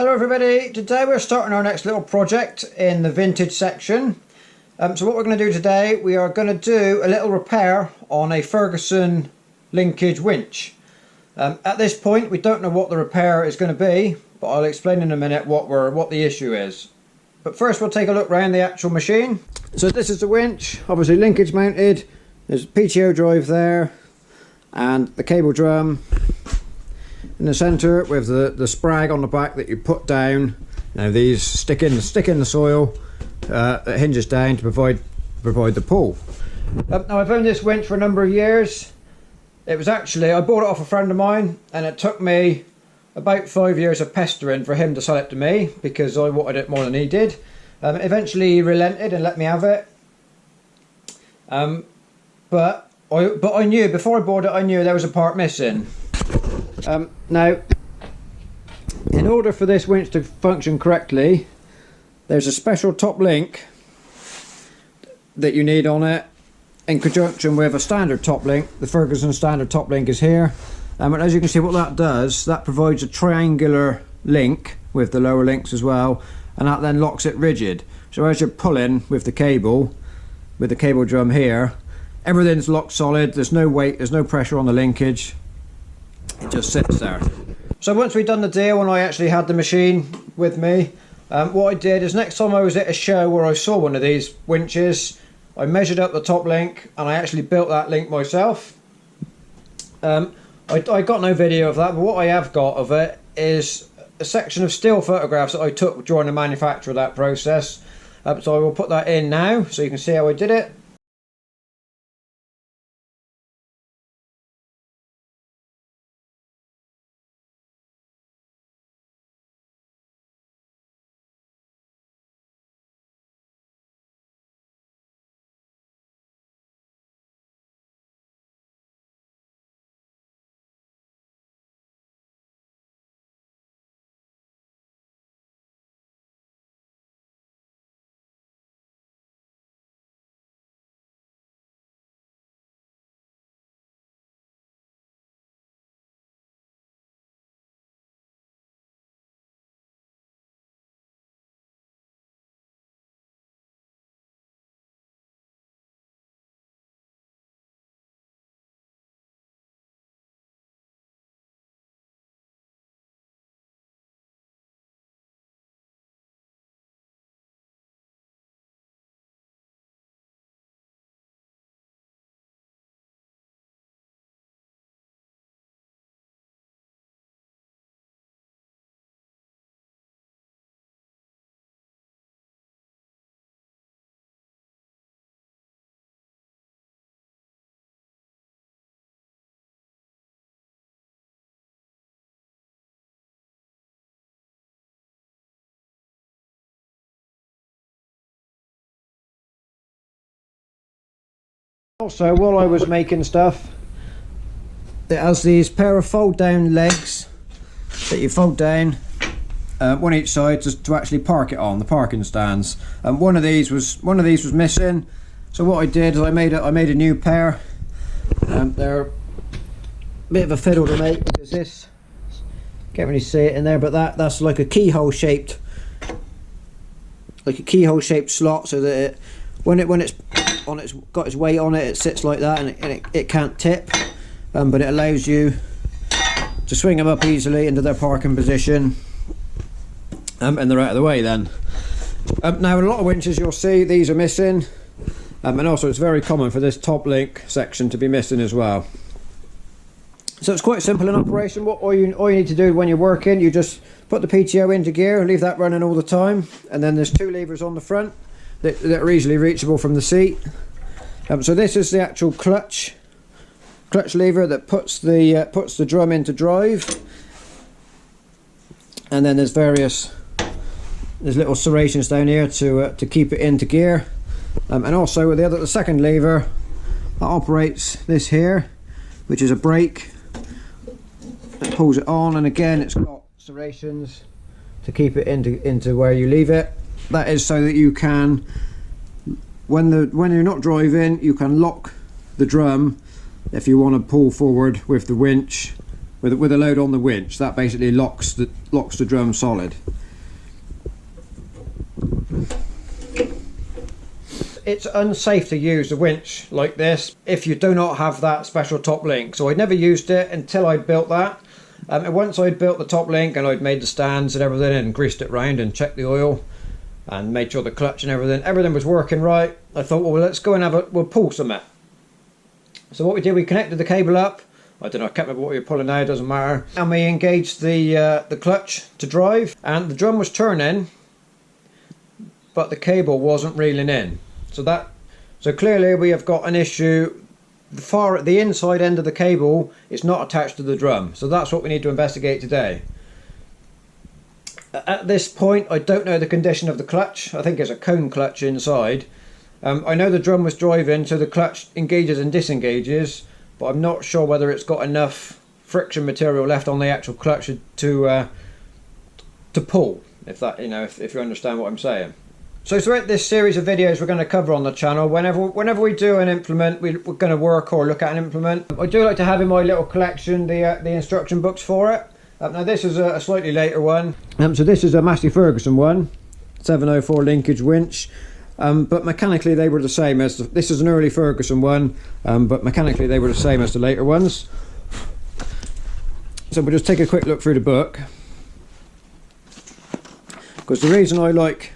Hello everybody, today we're starting our next little project in the vintage section. So what we're going to do today, we are going to do a little repair on a Ferguson linkage winch. At this point we don't know what the repair is going to be, but I'll explain in a minute what the issue is. But first we'll take a look around the actual machine. So this is the winch, obviously linkage mounted. There's a PTO drive there and the cable drum in the centre with the sprag on the back that you put down. Now these stick in the soil. It hinges down to provide the pull. Now I've owned this winch for a number of years. It was actually, I bought it off a friend of mine, and it took me about 5 years of pestering for him to sell it to me because I wanted it more than he did. Eventually he relented and let me have it. But I knew before I bought it, I knew there was a part missing. Now, in order for this winch to function correctly, there's a special top link that you need on it in conjunction with a standard top link. The Ferguson standard top link is here, and as you can see, what that does, that provides a triangular link with the lower links as well, and that then locks it rigid. So as you're pulling with the cable drum here, everything's locked solid. There's no weight, there's no pressure on the linkage. It just sits there. So once we'd done the deal and I actually had the machine with me, what I did is next time I was at a show where I saw one of these winches, I measured up the top link and I actually built that link myself. I got no video of that, but what I have got of it is a section of still photographs that I took during the manufacture of that process. So I will put that in now so you can see how I did it. Also, while I was making stuff, it has these pair of fold down legs that you fold down, one each side to actually park it on, the parking stands. One of these was missing, so what I did is I made a new pair. They're a bit of a fiddle to make because this, can't really see it in there, but that's like a keyhole shaped slot, so that it, when it's got its weight on it, it sits like that, and it can't tip, but it allows you to swing them up easily into their parking position, and they're out of the way then. Now in a lot of winches you'll see these are missing, and also it's very common for this top link section to be missing as well. So it's quite simple in operation. All you need to do when you're working, you just put the PTO into gear, leave that running all the time, and then there's two levers on the front that are easily reachable from the seat. So this is the actual clutch lever that puts the drum into drive, and then there's little serrations down here to keep it into gear, and also with the second lever that operates this here, which is a brake that pulls it on, and again it's got serrations to keep it into where you leave it. That is so that you can, when you're not driving, you can lock the drum if you want to pull forward with the winch with a load on the winch. That basically locks the drum solid. It's unsafe to use a winch like this if you do not have that special top link. So I'd never used it until I'd built that. And once I'd built the top link and I'd made the stands and everything and greased it round and checked the oil and made sure the clutch and everything was working right, I thought, well, let's go and we'll pull some it. So what we did, we connected the cable up. I don't know, I can't remember what we were pulling now, it doesn't matter. And we engaged the clutch to drive, and the drum was turning, but the cable wasn't reeling in. So clearly we have got an issue. The inside end of the cable is not attached to the drum. So that's what we need to investigate today. At this point, I don't know the condition of the clutch. I think it's a cone clutch inside. I know the drum was driving, so the clutch engages and disengages, but I'm not sure whether it's got enough friction material left on the actual clutch to pull, if you understand what I'm saying. So throughout this series of videos we're going to cover on the channel, whenever we do an implement, we're going to work or look at an implement, I do like to have in my little collection the instruction books for it. Now this is a slightly later one. So this is a Massey Ferguson one, 704 linkage winch. But mechanically they were the same as this is an early Ferguson one, but mechanically they were the same as the later ones. So we'll just take a quick look through the book, because the reason I like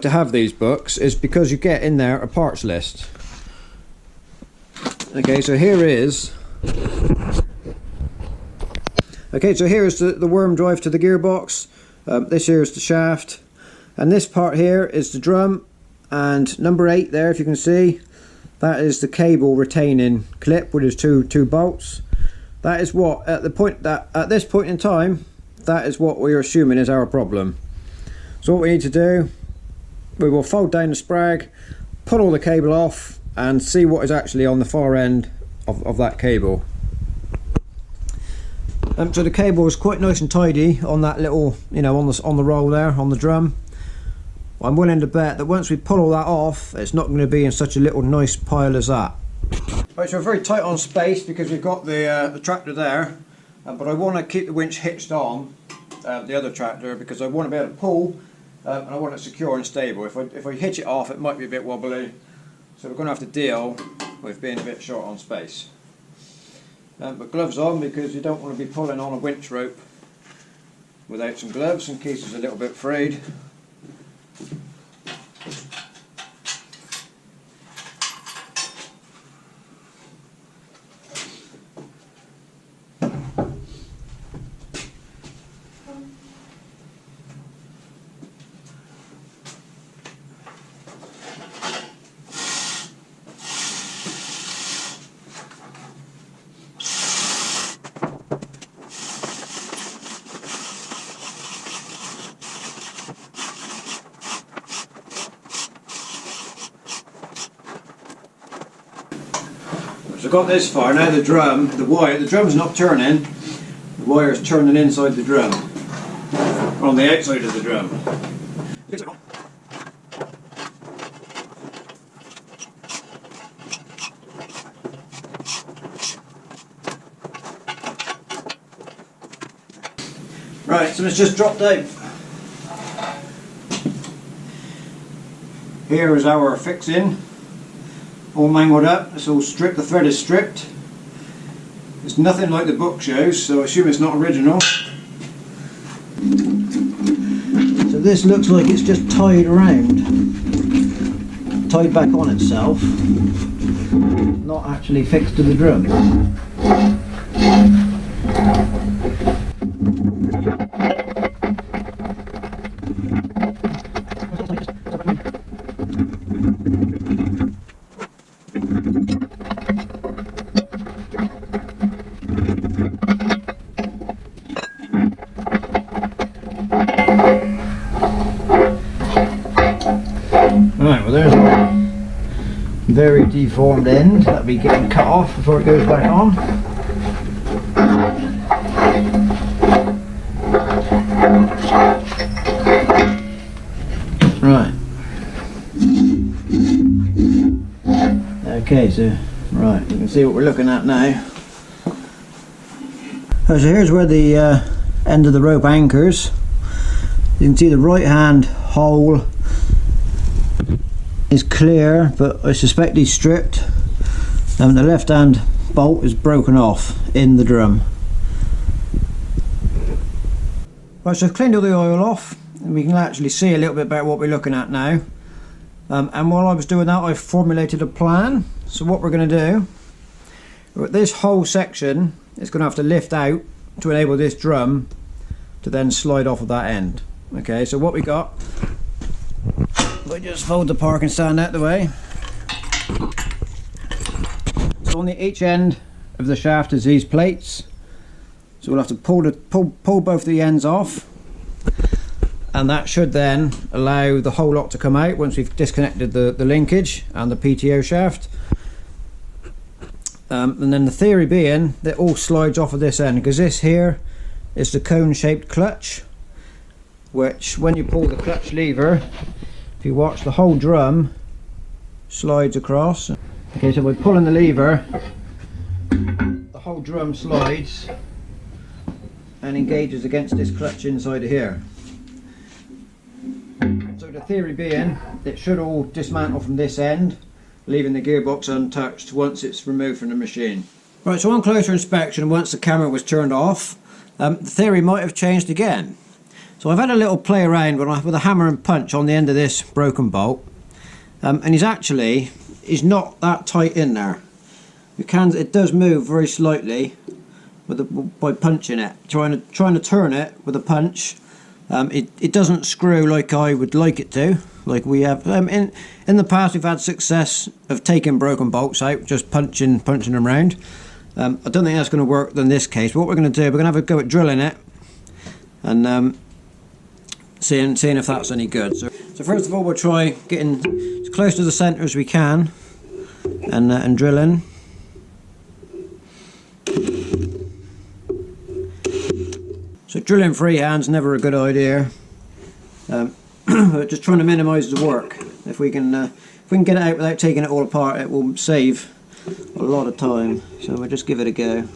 to have these books is because you get in there a parts list. Okay, so here is the worm drive to the gearbox. This here is the shaft. And this part here is the drum, and number 8 there, if you can see, that is the cable retaining clip with its two bolts. That is what at this point in time, that is what we are assuming is our problem. So what we need to do, we will fold down the sprag, pull all the cable off, and see what is actually on the far end of that cable. So the cable is quite nice and tidy on that little, on the roll there on the drum. I'm willing to bet that once we pull all that off, it's not going to be in such a little nice pile as that. Right, so we're very tight on space because we've got the tractor there, but I want to keep the winch hitched on the other tractor because I want to be able to pull, and I want it secure and stable. If I hitch it off, it might be a bit wobbly, so we're going to have to deal with being a bit short on space. But gloves on, because you don't want to be pulling on a winch rope without some gloves in case it's a little bit frayed. So I've got this far, now the drum's not turning, the wire is turning inside the drum, or on the outside of the drum. Right, so it's just dropped out. Here is our fixing. All mangled up, it's all stripped, the thread is stripped. It's nothing like the book shows, so I assume it's not original. So this looks like it's just tied around, tied back on itself, not actually fixed to the drum. Right, well there's a very deformed end that'll be getting cut off before it goes back on. Right. Okay, so right, you can see what we're looking at now. So here's where the end of the rope anchors. You can see the right hand hole is clear, but I suspect he's stripped. The left hand bolt is broken off in the drum. Right, so I've cleaned all the oil off, and we can actually see a little bit better what we're looking at now. And while I was doing that, I formulated a plan. So what we're going to do, this whole section is going to have to lift out to enable this drum to then slide off of that end. Okay, so what we got, we just fold the parking stand out the way. So on each end of the shaft is these plates. So we'll have to pull both the ends off, and that should then allow the whole lot to come out once we've disconnected the linkage and the PTO shaft. And then the theory being that it all slides off of this end, because this here is the cone shaped clutch, which when you pull the clutch lever, if you watch, the whole drum slides across. Okay, so by pulling the lever, the whole drum slides and engages against this clutch inside of here. So the theory being, it should all dismantle from this end, leaving the gearbox untouched once it's removed from the machine. Right, so on closer inspection, once the camera was turned off, the theory might have changed again. So I've had a little play around with a hammer and punch on the end of this broken bolt, and he's not that tight in there. It does move very slightly by punching it, trying to turn it with a punch. It doesn't screw like I would like it to, like we have. In the past we've had success of taking broken bolts out, just punching them around. I don't think that's going to work in this case. But what we're going to do, we're going to have a go at drilling it and seeing if that's any good. So first of all, we'll try getting as close to the centre as we can and drilling. So drilling freehand's never a good idea, but just trying to minimise the work. If we can get it out without taking it all apart, it will save a lot of time. So we'll just give it a go.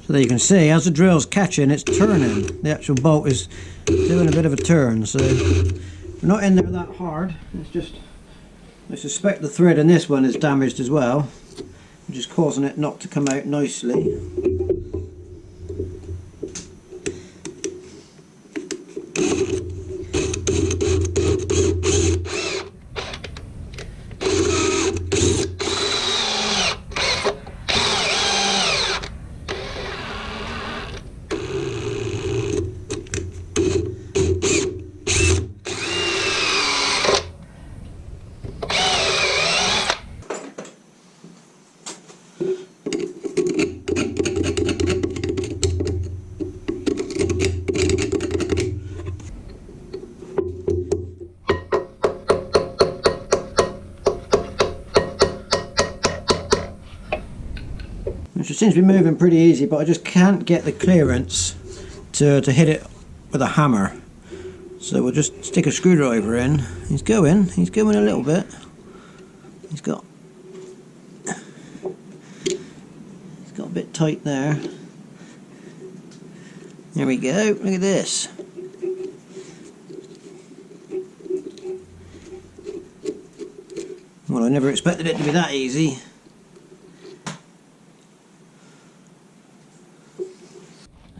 So there you can see, as the drill's catching, it's turning. The actual bolt is doing a bit of a turn, so we're not in there that hard. It's just, I suspect the thread in this one is damaged as well, which is causing it not to come out nicely. Which seems to be moving pretty easy, but I just can't get the clearance to hit it with a hammer. So we'll just stick a screwdriver in. He's going a little bit. He's got a bit tight there. There we go, look at this. Well, I never expected it to be that easy.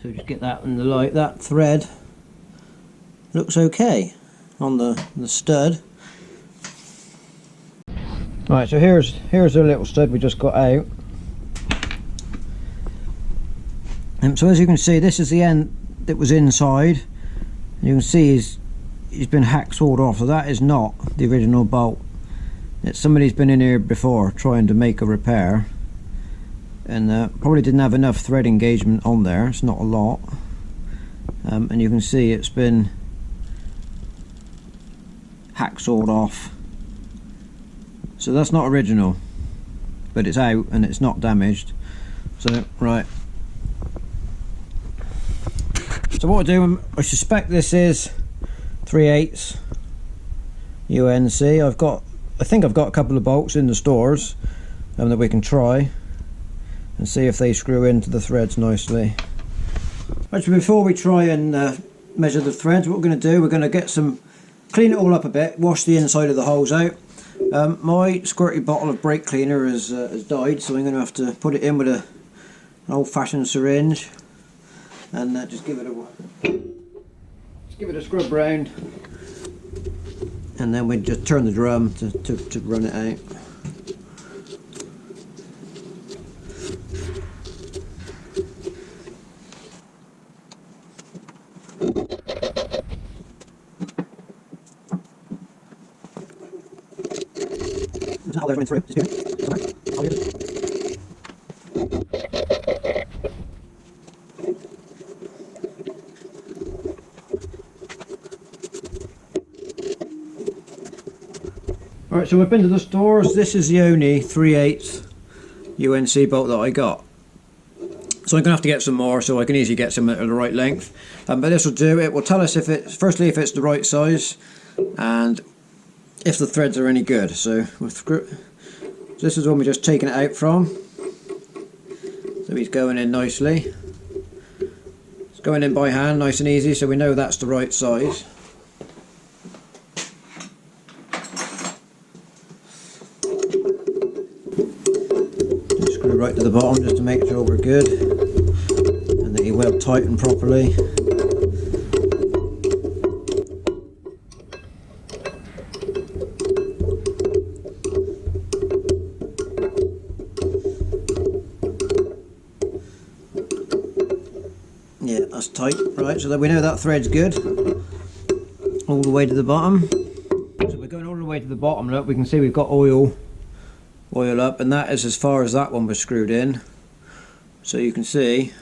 So just get that in the light. That thread looks okay on the stud. Right, so here's the little stud we just got out. So as you can see, this is the end that was inside. You can see he's been hacksawed off, so that is not the original bolt. Somebody's been in here before trying to make a repair, and probably didn't have enough thread engagement on there. It's not a lot, and you can see it's been hacksawed off. So that's not original, but it's out and it's not damaged. So right. So what I do, I suspect this is 3/8 UNC. I think I've got a couple of bolts in the stores that we can try and see if they screw into the threads nicely. Actually, before we try and measure the threads, what we're going to do, we're going to clean it all up a bit, wash the inside of the holes out. My squirty bottle of brake cleaner has died, so I'm going to have to put it in with an old-fashioned syringe and just give it a scrub round, and then we just turn the drum to run it out. Is that how they're running through? Just do it. Sorry. I'll get it. Alright, so I've been to the stores. This is the only 3/8 UNC bolt that I got. So I'm going to have to get some more, so I can easily get some at the right length. But this will do. It will tell us if it's the right size and if the threads are any good. So this is one we're just taking it out from. So he's going in nicely. It's going in by hand, nice and easy, so we know that's the right size. Screw right to the bottom just to make sure we're good and that he will tighten properly. Yeah, that's tight. Right, so that we know that thread's good all the way to the bottom. So we're going all the way to the bottom. Look, we can see we've got oil up, and that is as far as that one was screwed in. So you can see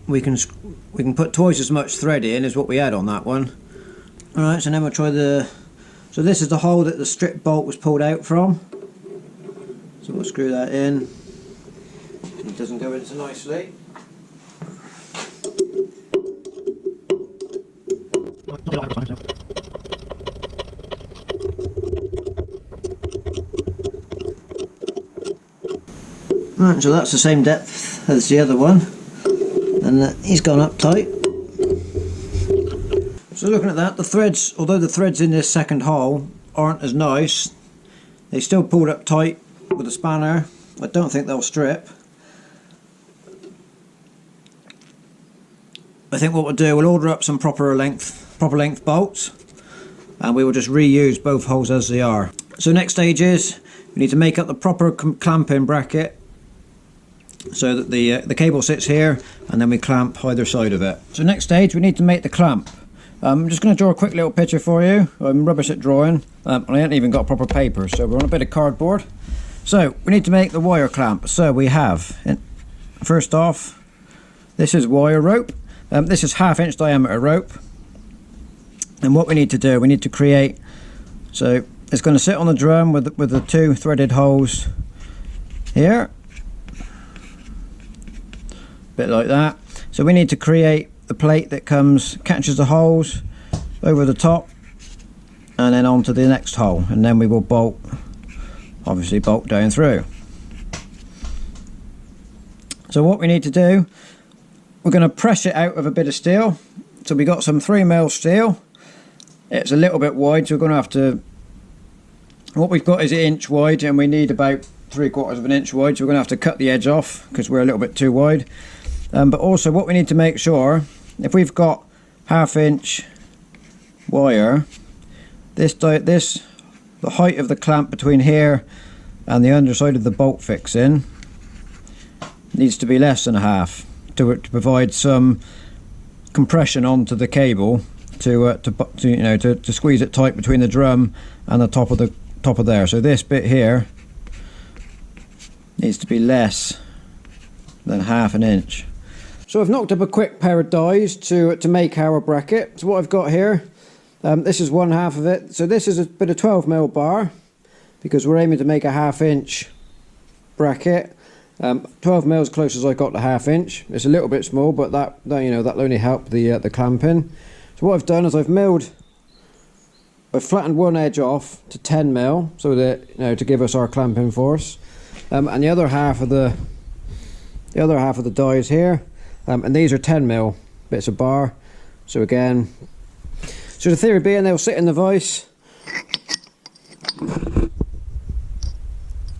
we can put twice as much thread in as what we had on that one. Alright, so now we'll try so this is the hole that the strip bolt was pulled out from. So we'll screw that in. It doesn't go in so nicely. Right, so that's the same depth as the other one, and he's gone up tight. So looking at that, the threads, although the threads in this second hole aren't as nice, they still pulled up tight with a spanner. I don't think they'll strip. I think what we'll do, we'll order up some proper length bolts, and we will just reuse both holes as they are. So next stage is we need to make up the proper clamping bracket so that the cable sits here, and then we clamp either side of it. So next stage we need to make the clamp. I'm just going to draw a quick little picture for you. I'm rubbish at drawing, and I haven't even got proper paper, so we're on a bit of cardboard. So we need to make the wire clamp. So we have, first off, this is wire rope. This is 1/2 inch diameter rope, and what we need to do, we need to create, so it's going to sit on the drum with the 2 threaded holes here, a bit like that. So we need to create the plate that catches the holes over the top and then onto the next hole, and then we will bolt down through. So what we need to do, we're going to press it out of a bit of steel. So we got some 3mm steel. It's a little bit wide, so we're going to have to, what we've got is 1 inch wide and we need about 3/4 of an inch wide, so we're going to have to cut the edge off because we're a little bit too wide. But also what we need to make sure, if we've got 1/2 inch wire, the height of the clamp between here and the underside of the bolt fixing needs to be less than 1/2 to provide some compression onto the cable to squeeze it tight between the drum and the top of there. So this bit here needs to be less than 1/2 inch. So I've knocked up a quick pair of dies to make our bracket. So what I've got here, this is 1/2 of it. So this is a bit of 12mm bar because we're aiming to make a 1/2 inch bracket. 12mm as close as I got to 1/2 inch. It's a little bit small, but that'll only help the clamping. So what I've done is I've flattened one edge off to 10mm so that to give us our clamping force, and the other half of the dies here, and these are 10mm bits of bar. So again, so the theory being they'll sit in the vise.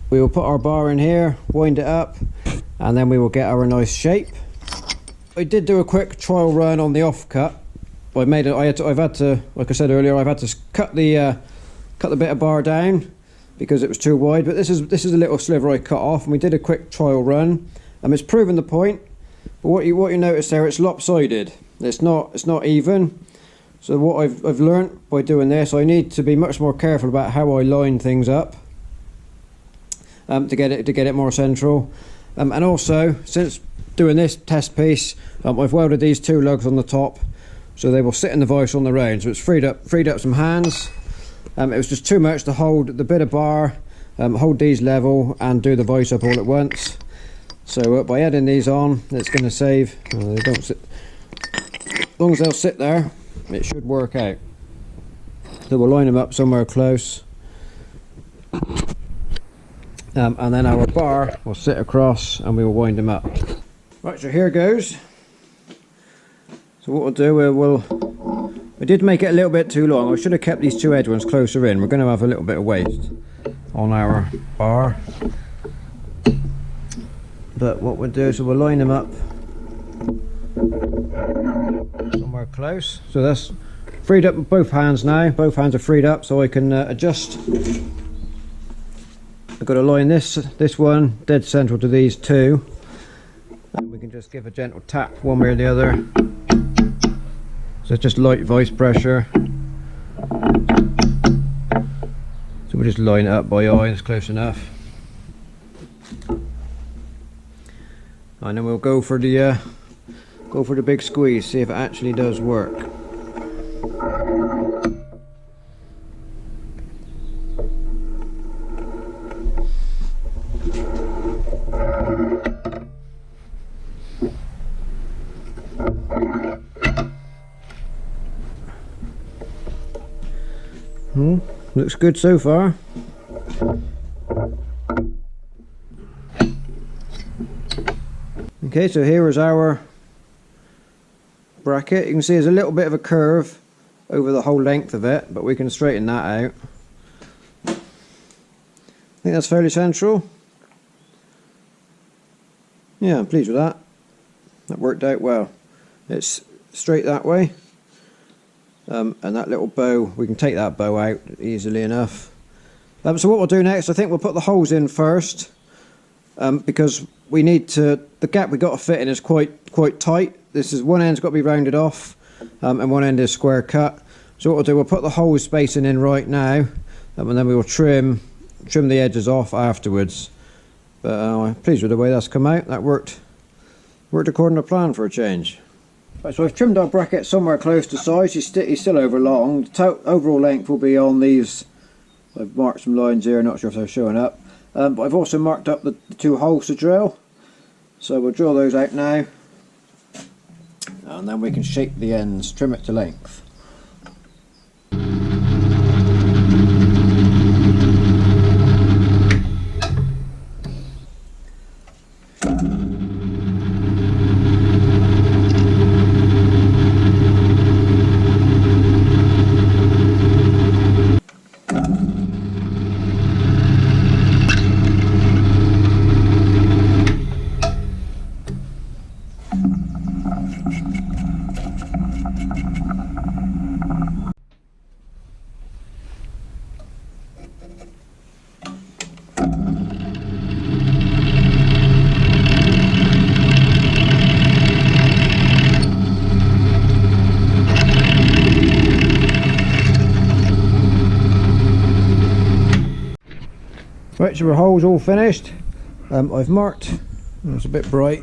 We will put our bar in here, wind it up, and then we will get our nice shape. I did do a quick trial run on the offcut. I've had to, like I said earlier, I've had to cut the bit of bar down because it was too wide. But this is a little sliver I cut off, and we did a quick trial run. It's proven the point. But what you notice there, it's lopsided. It's not even. So what I've learnt by doing this, I need to be much more careful about how I line things up to get it more central. And also, since doing this test piece, I've welded these 2 lugs on the top, so they will sit in the vise on their own. So it's freed up some hands. It was just too much to hold the bit of bar, hold these level, and do the vise up all at once. So by adding these on, it's going to save. They don't sit. As long as they'll sit there, it should work out. So we'll line them up somewhere close, and then our bar will sit across, and we will wind them up. Right, so here goes. So what we'll do, we did make it a little bit too long. I should have kept these 2 edge ones closer in. We're going to have a little bit of waste on our bar. But what we'll do is we'll line them up somewhere close. So that's freed up both hands now. Both hands are freed up, so I can adjust. I've got to line this one dead central to these 2. And we can just give a gentle tap one way or the other. So it's just light vice pressure. So we'll just line it up by eye, it's close enough. And then we'll go for the big squeeze, see if it actually does work. Looks good so far. Okay, so here is our bracket. You can see there's a little bit of a curve over the whole length of it, but we can straighten that out. I think that's fairly central. Yeah, I'm pleased with that. That worked out well. It's straight that way. And that little bow, we can take that bow out easily enough. So what we'll do next, I think we'll put the holes in first, because we need to, the gap we got to fit in is quite tight. This is one end's got to be rounded off, and one end is square cut. So what we'll do, we'll put the hole spacing in right now, and then we will trim the edges off afterwards. But I'm pleased with the way that's come out. That worked according to plan for a change. Right, so I've trimmed our bracket somewhere close to size. He's still over long. The overall length will be on these. I've marked some lines here, not sure if they're showing up. But I've also marked up the 2 holes to drill. So we'll drill those out now. And and then we can shape the ends, trim it to length. Right, so our hole's all finished. I've marked, it's a bit bright,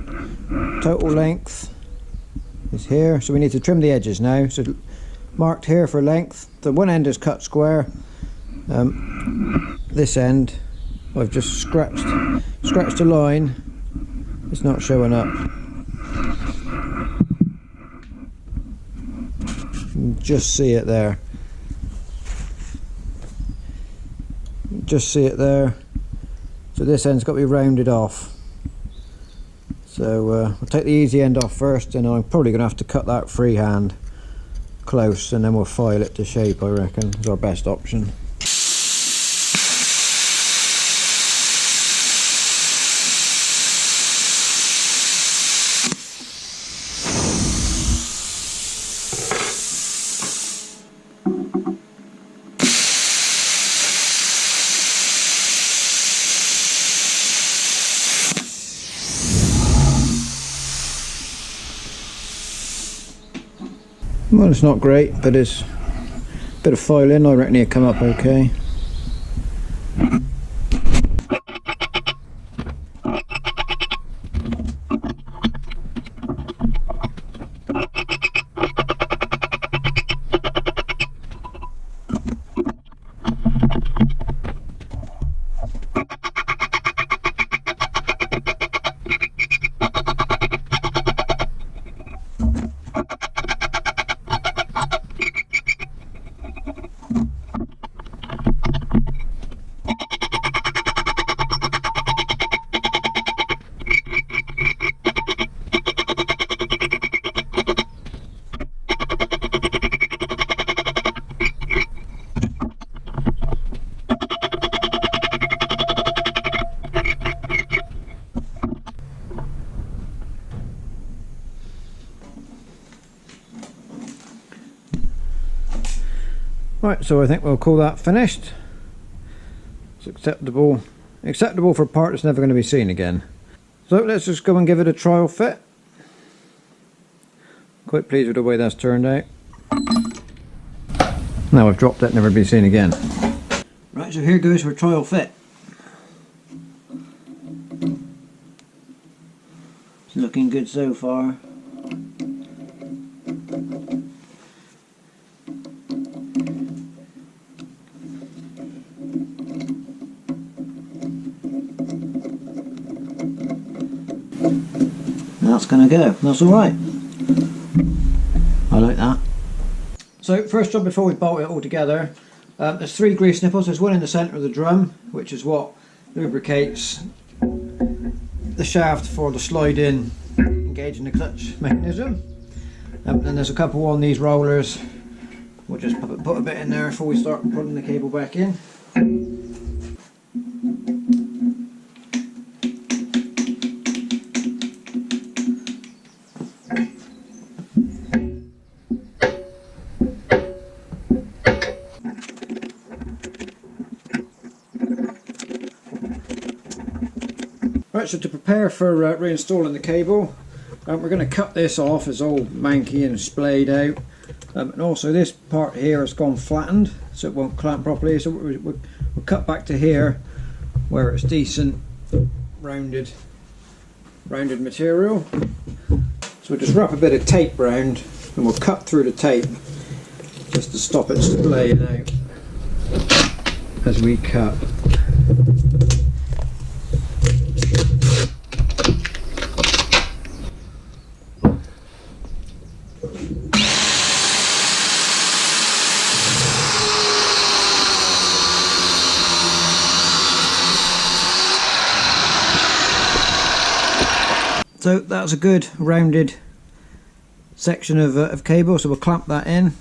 total length is here, so we need to trim the edges now. So marked here for length, the one end is cut square, this end I've just scratched a line, it's not showing up. You can just see it there. Just see it there. So this end's got to be rounded off. So we'll take the easy end off first, and I'm probably going to have to cut that freehand close, and then we'll file it to shape, I reckon, is our best option. Well, it's not great, but it's a bit of filing. I reckon it'll come up okay. Right, so I think we'll call that finished. It's acceptable for a part that's never going to be seen again. So let's just go and give it a trial fit. Quite pleased with the way that's turned out. Now I've dropped it, never be seen again. Right, so here goes for trial fit. It's looking good so far. That's going to go, that's alright. I like that. So first job before we bolt it all together, there's 3 grease nipples. There's one in the centre of the drum, which is what lubricates the shaft for the slide in engaging the clutch mechanism. And there's a couple on these rollers. We'll just put a bit in there before we start putting the cable back in. Right, so to prepare for reinstalling the cable, we're going to cut this off. It's all manky and splayed out, and also this part here has gone flattened, so it won't clamp properly. So we'll cut back to here where it's decent rounded material. So we'll just wrap a bit of tape round, and we'll cut through the tape just to stop it splaying out as we cut. So that's a good rounded section of cable, so we'll clamp that in.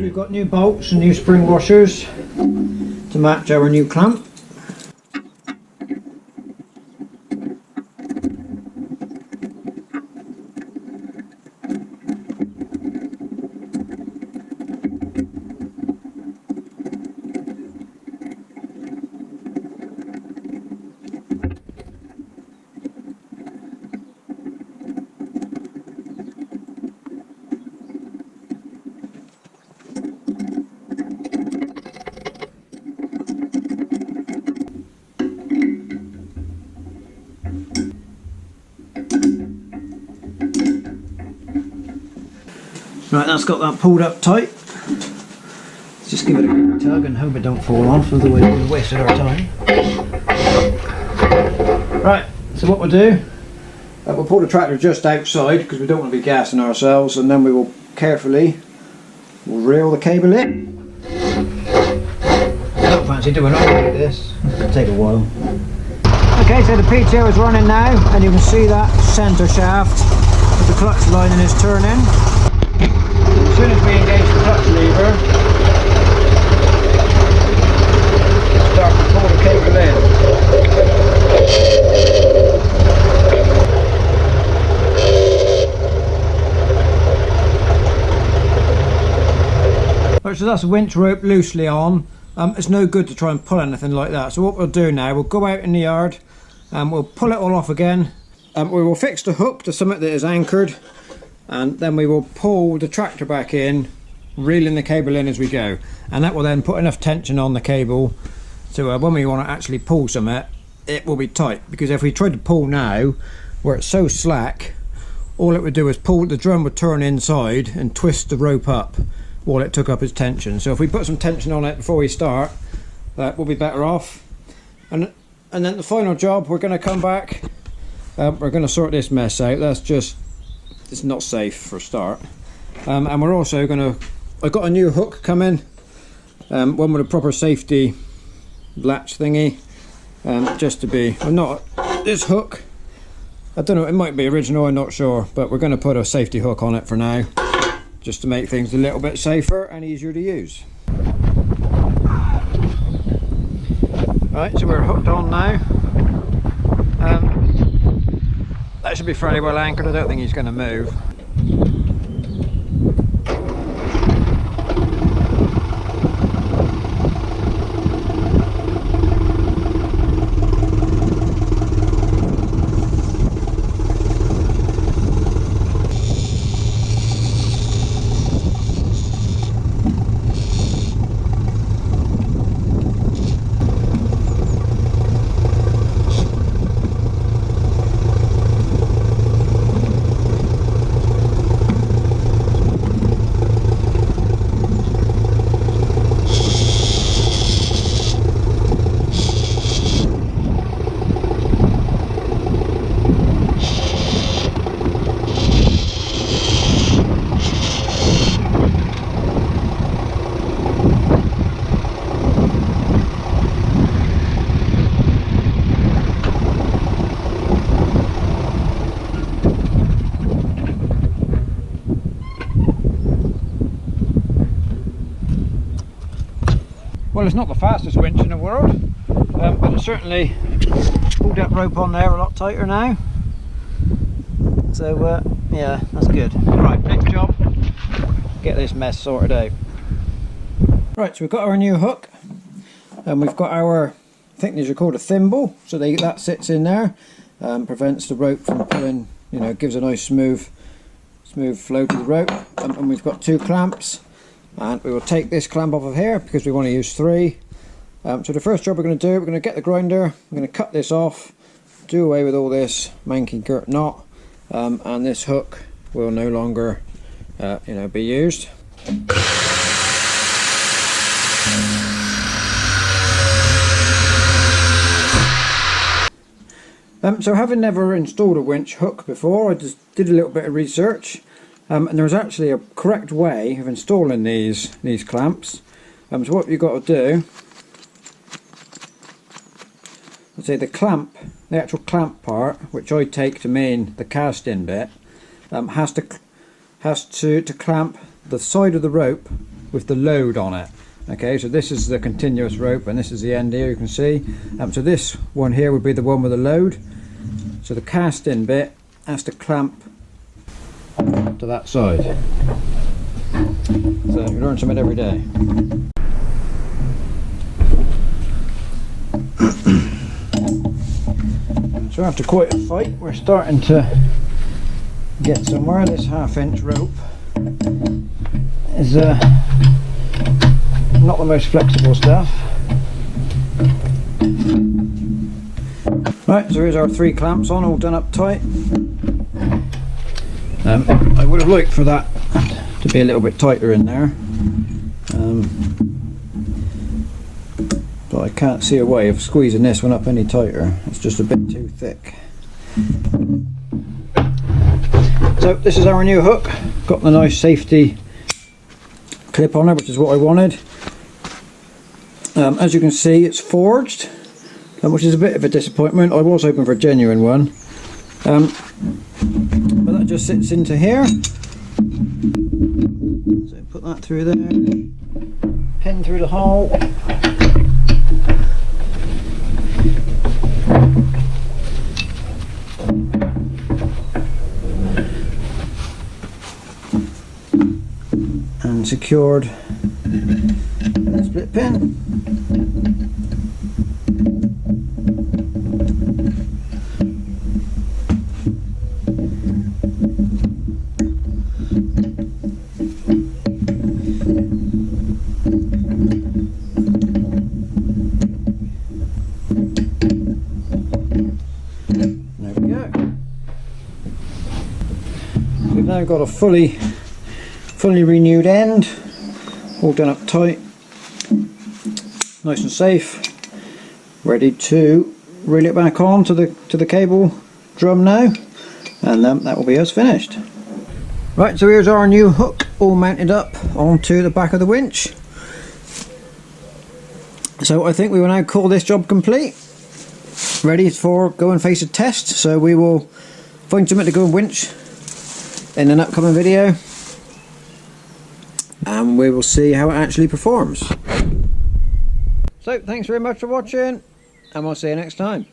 We've got new bolts and new spring washers to match our new clamp. Right, that's got that pulled up tight. Let's just give it a quick tug and hope it don't fall off, otherwise we've wasted our time. Right, so what we'll do, we'll pull the tractor just outside because we don't want to be gassing ourselves, and then we will carefully reel the cable in. I don't fancy doing all like this, it'll take a while. Okay, so the PTO is running now, and you can see that centre shaft with the clutch lining is turning. As soon as we engage the clutch lever, start to pull the cable in. Right, so that's a winch rope loosely on. It's no good to try and pull anything like that. So what we'll do now, we'll go out in the yard and we'll pull it all off again. We will fix the hook to something that is anchored, and then we will pull the tractor back in, reeling the cable in as we go, and that will then put enough tension on the cable so when we want to actually pull something, it will be tight. Because if we tried to pull now where it's so slack, all it would do is pull, the drum would turn inside and twist the rope up while it took up its tension. So if we put some tension on it before we start, that will be better off. And then the final job, we're going to come back, we're going to sort this mess out. That's just, it's not safe for a start. And we're also going to, I've got a new hook coming, one with a proper safety latch thingy, just to be, I'm not, this hook, I don't know, it might be original, I'm not sure, but we're going to put a safety hook on it for now, just to make things a little bit safer and easier to use. Right, so we're hooked on now. That should be fairly well anchored, I don't think he's going to move. Well, it's not the fastest winch in the world, but it certainly pulled that rope on there a lot tighter now. So yeah, that's good. Right, next job, get this mess sorted out. Right, so we've got our new hook, and we've got our, I think these are called a thimble, so that sits in there, prevents the rope from pulling, you know, gives a nice smooth flow to the rope. And we've got two clamps, and we will take this clamp off of here because we want to use three. So the first job we're going to do, we're going to get the grinder, we're going to cut this off, do away with all this manky girt knot, and this hook will no longer you know, be used. So having never installed a winch hook before, I just did a little bit of research, and there was actually a correct way of installing these clamps. So what you've got to do, let's say the actual clamp part, which I take to mean the cast-in bit, has to clamp the side of the rope with the load on it. Okay, so this is the continuous rope and this is the end here, you can see. So this one here would be the one with the load. So the cast-in bit has to clamp to that side. So you learn something every day. So after quite a fight, we're starting to get somewhere. This 1/2 inch rope is not the most flexible stuff. Right, so here's our 3 clamps on, all done up tight. I would have liked for that to be a little bit tighter in there, but I can't see a way of squeezing this one up any tighter. It's just a bit too thick. So this is our new hook. Got the nice safety clip on it, which is what I wanted. As you can see, it's forged, which is a bit of a disappointment. I was hoping for a genuine one, but that just sits into here. So put that through there, pin through the hole, and secured with a split pin. There we go. We've now got a fully renewed end, all done up tight, nice and safe, ready to reel it back on to the cable drum now, and that will be us finished. Right, so here's our new hook all mounted up onto the back of the winch. So I think we will now call this job complete, ready for go and face a test. So we will find something to go and winch in an upcoming video, and we will see how it actually performs. So thanks very much for watching, and we'll see you next time.